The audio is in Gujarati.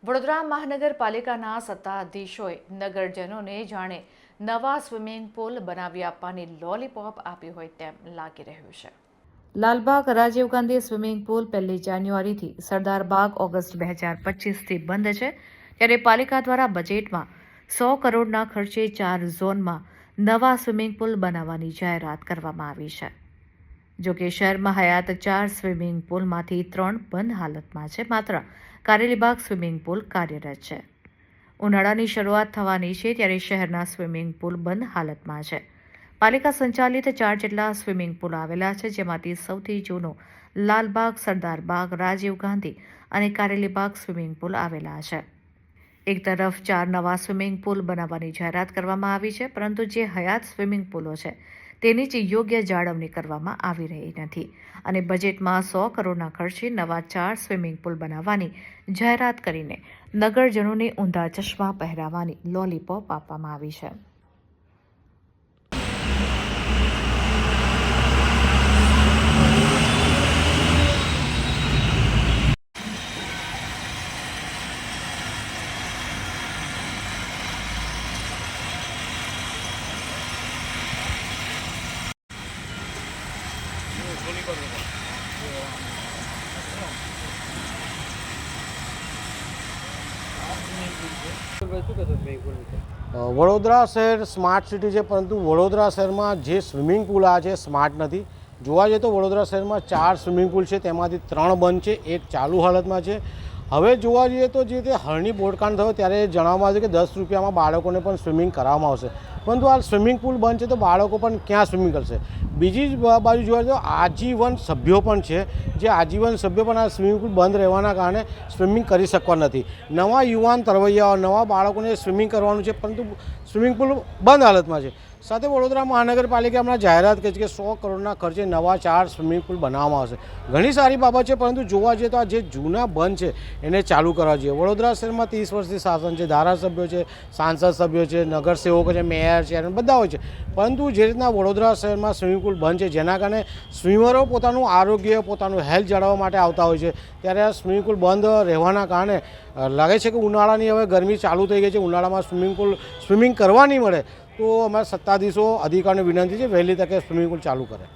વડોદરા મહાનગરપાલિકાના સત્તાધીશોએ નગરજનોને જાણે નવા સ્વિમિંગ પૂલ બનાવી આપવાની લોલીપોપ આપી હોય તેમ લાગી રહ્યું છે। લાલબાગ રાજીવ ગાંધી સ્વિમિંગ પૂલ 1 જાન્યુઆરીથી સરદાર બાગ ઓગસ્ટ 2025થી બંધ છે, ત્યારે પાલિકા દ્વારા બજેટમાં 100 કરોડના ખર્ચે 4 ઝોનમાં નવા સ્વિમિંગ પૂલ બનાવવાની જાહેરાત કરવામાં આવી છે। જોકે શહેરમાં હયાત 4 સ્વિમિંગ પૂલમાંથી 3 બંધ હાલતમાં છે। માત્ર કારેલીબાગ સ્વિમિંગ પૂલ કાર્યરત છે। ઉનાળાની શરૂઆત થવાની છે ત્યારે શહેરના સ્વિમિંગ પૂલ બંધ હાલતમાં છે। પાલિકા સંચાલિત 4 જેટલા સ્વિમિંગ પૂલ આવેલા છે, જેમાંથી સૌથી જૂનો લાલબાગ, સરદાર બાગ, રાજીવ ગાંધી અને કારેલીબાગ સ્વિમિંગ પૂલ આવેલા છે। એક તરફ 4 નવા સ્વિમિંગ પૂલ બનાવવાની જાહેરાત કરવામાં આવી છે, પરંતુ જે હયાત સ્વિમિંગ પૂલો છે તેની જ યોગ્ય જાળવણી કરવામાં આવી રહી નથી અને બજેટમાં 100 કરોડના ખર્ચે નવા 4 સ્વિમિંગ પૂલ બનાવવાની જાહેરાત કરીને નગરજનોને ઊંધા ચશ્મા પહેરાવવાની લોલીપોપ આપવામાં આવી છે। વડોદરા શહેર સ્માર્ટ સિટી છે, પરંતુ વડોદરા શહેરમાં જે સ્વિમિંગ પૂલ આ છે સ્માર્ટ નથી। જોવા જઈએ તો વડોદરા શહેરમાં 4 સ્વિમિંગ પૂલ છે, તેમાંથી 3 બંધ છે, એક ચાલુ હાલતમાં છે। હવે જોવા જઈએ તો જે તે હરણી બોટકાંડ થયો ત્યારે જણાવવામાં આવ્યું કે 10 રૂપિયામાં બાળકોને પણ સ્વિમિંગ કરાવવામાં આવશે, પરંતુ આ સ્વિમિંગ પૂલ બંધ છે તો બાળકો પણ ક્યાં સ્વિમિંગ કરશે? બીજી બાજુ જોવા જઈએ તો આજીવન સભ્યો પણ છે, જે આજીવન સભ્યો પણ આ સ્વિમિંગ પૂલ બંધ રહેવાના કારણે સ્વિમિંગ કરી શકવા નથી। નવા યુવાન તરવૈયાઓ, નવા બાળકોને સ્વિમિંગ કરવાનું છે, પરંતુ સ્વિમિંગ પૂલ બંધ હાલતમાં છે। સાથે વડોદરા મહાનગરપાલિકા હમણાં જાહેરાત કરી છે કે 100 કરોડના ખર્ચે નવા 4 સ્વિમિંગ પૂલ બનાવવામાં આવશે। ઘણી સારી બાબત છે, પરંતુ જોવા જઈએ તો આ જે જૂના બંધ છે એને ચાલુ કરવા જોઈએ। વડોદરા શહેરમાં 30 વર્ષથી શાસન છે, ધારાસભ્યો છે, સાંસદ સભ્યો છે, નગરસેવકો છે, મેયર છે, બધા હોય છે, પરંતુ જે રીતના વડોદરા શહેરમાં સ્વિમિંગ પૂલ બંધ છે, જેના કારણે સ્વિમરો પોતાનું આરોગ્ય, પોતાનું હેલ્થ જાળવવા માટે આવતા હોય છે, ત્યારે આ સ્વિમિંગ પૂલ બંધ રહેવાના કારણે લાગે છે કે ઉનાળાની હવે ગરમી ચાલુ થઈ ગઈ છે, ઉનાળામાં સ્વિમિંગ કરવા નહીં મળે, તો અમારા સત્તાધીશો અધિકારીને વિનંતી છે વહેલી તકે સ્વિમિંગ પૂલ ચાલુ કરે।